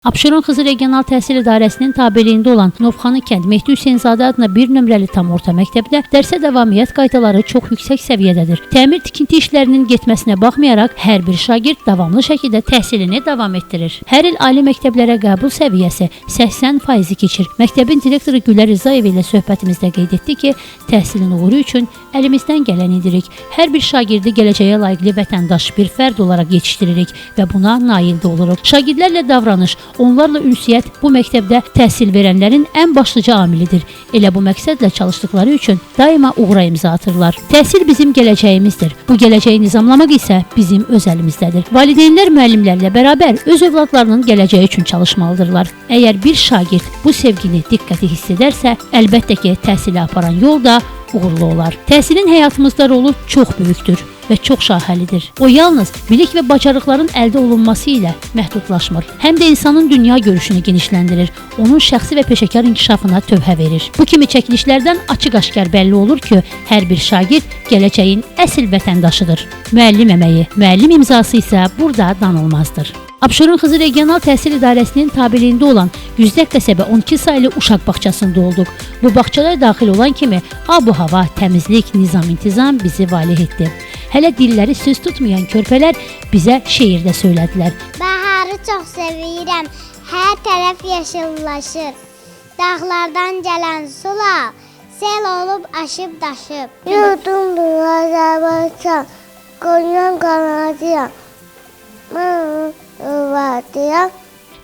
Abşeron Xızı Regional Təhsil İdarəsinin tabeliyində olan Novxanı kənd Mehdi Hüseynzadə adına 1 nömrəli tam orta məktəbdə dərsə davamiyyət qaydaları çox yüksək səviyyədədir. Təmir tikinti işlərinin getməsinə baxmayaraq hər bir şagird davamlı şəkildə təhsilini davam etdirir. Hər il ali məktəblərə qəbul səviyyəsi 80% keçir. Məktəbin direktoru Gülər Rzayev ilə söhbətimizdə qeyd etdi ki, təhsilin uğuru üçün əlimizdən gələn edirik. Hər bir şagirdi gələcəyə layiqli vətəndaş bir fərd olaraq yetişdiririk və buna nail də oluruq. Şagirdlərlə davranış, onlarla ünsiyyət bu məktəbdə təhsil verənlərin ən başlıca amilidir. Elə bu məqsədlə çalışdıkları üçün daima uğura imza atırlar. Təhsil bizim gələcəyimizdir. Bu gələcəyi nizamlamaq isə bizim öz əlimizdədir. Valideynlər müəllimlərlə bərabər öz övladlarının gələcəyi üçün çalışmalıdırlar. Əgər bir şagird bu sevgini, diqqəti hiss edərsə, əlbəttə ki, təhsili aparan yol da uğurlu olar. Təhsilin həyatımızda rolu çox böyükdür və çox şaxəlidir. O yalnız bilik və bacarıqların əldə olunması ilə məhdudlaşmır. Həm də insanın dünya görüşünü genişləndirir, onun şəxsi və peşəkar inkişafına tövhə verir. Bu kimi çəkilişlərdən açıq-aşkar bəlli olur ki, hər bir şagird gələcəyin əsl vətəndaşıdır. Müəllim əməyi, müəllim imzası isə burada danılmazdır. Abşeron Xızı Regional Təhsil İdarəsinin tabeliyində olan Yüzdək qəsəbə 12 saylı uşaq bağçasında olduq. Bu bağçada daxil olan kimi ab-hava, təmizlik, nizam-intizam bizi valeh etdi. Hələ dilləri söz tutmayan körpələr bizə şeir də söylədilər. Baharı çox sevirəm, hər tərəf yaşıllaşır. Dağlardan gələn sular sel olub aşıb daşıb. Yurdum Azərbaycan, qoyun qanadıyam.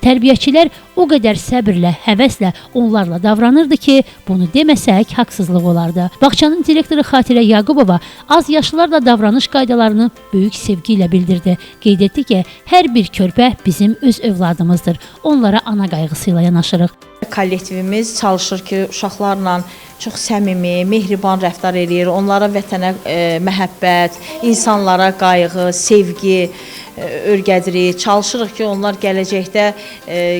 Tərbiyəçilər o qədər səbrlə, həvəslə onlarla davranırdı ki, bunu deməsək haqsızlıq olardı. Bağçanın direktoru Xatirə Yaqubova az yaşlılarla davranış qaydalarını böyük sevgi ilə bildirdi. Qeyd etdi ki, hər bir körpə bizim öz övladımızdır. Onlara ana qayğısı ilə yanaşırıq. Kollektivimiz çalışır ki, uşaqlarla çox səmimi, mehriban rəftar edir. Onlara vətənə məhəbbət, insanlara qayğı, sevgi öyrədirik. Çalışırıq ki, onlar gələcəkdə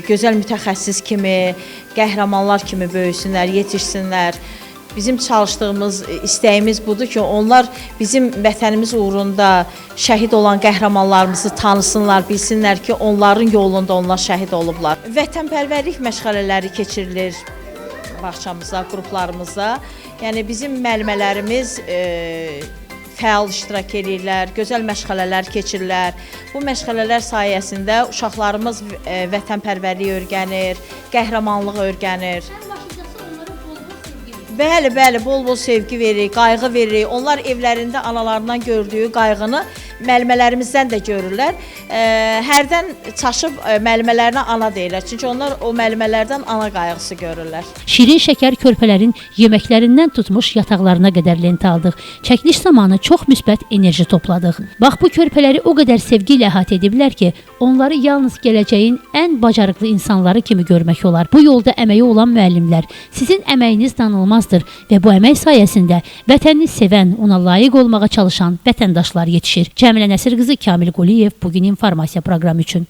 gözəl mütəxəssis kimi, qəhrəmanlar kimi böyüsünlər, yetişsinlər. Bizim çalışdığımız, istəyimiz budur ki, onlar bizim vətənimiz uğrunda şəhid olan qəhrəmanlarımızı tanısınlar, bilsinlər ki, onların yolunda onlar şəhid olublar. Vətənpərvərlik məşğələləri keçirilir bağçamıza, qruplarımıza. Yəni bizim müəllimələrimiz fəal iştirak edirlər, gözəl məşğələlər keçirirlər. Bu məşğələlər sayəsində uşaqlarımız vətənpərvərliyi öyrənir, qəhrəmanlıq öyrənir. Bəli, bol-bol sevgi veririk, qayğı veririk. Onlar evlərində analarından gördüyü qayğını müəllimələrimizdən də görürlər. Hərdən çaşıb müəllimələrinə ana deyirlər. Çünki onlar o müəllimələrdən ana qayğısı görürlər. Şirin şəkər körpələrin yeməklərindən tutmuş yataqlarına qədər lentə aldıq. Çəkiliş zamanı çox müsbət enerji topladıq. Bax, bu körpələri o qədər sevgi ilə əhatə ediblər ki, onları yalnız gələcəyin ən bacarıqlı insanları kimi görmək olar. Bu yolda əməyi olan müəllimlər, sizin əməyiniz danılmazdır və bu əmək sayəsində vətənini sevən, ona layiq olmağa çalışan vətəndaşlar yetişir. Cəmilə Nəsir qızı, Kamil Quliyev, Bugün İnformasiya proqramı üçün.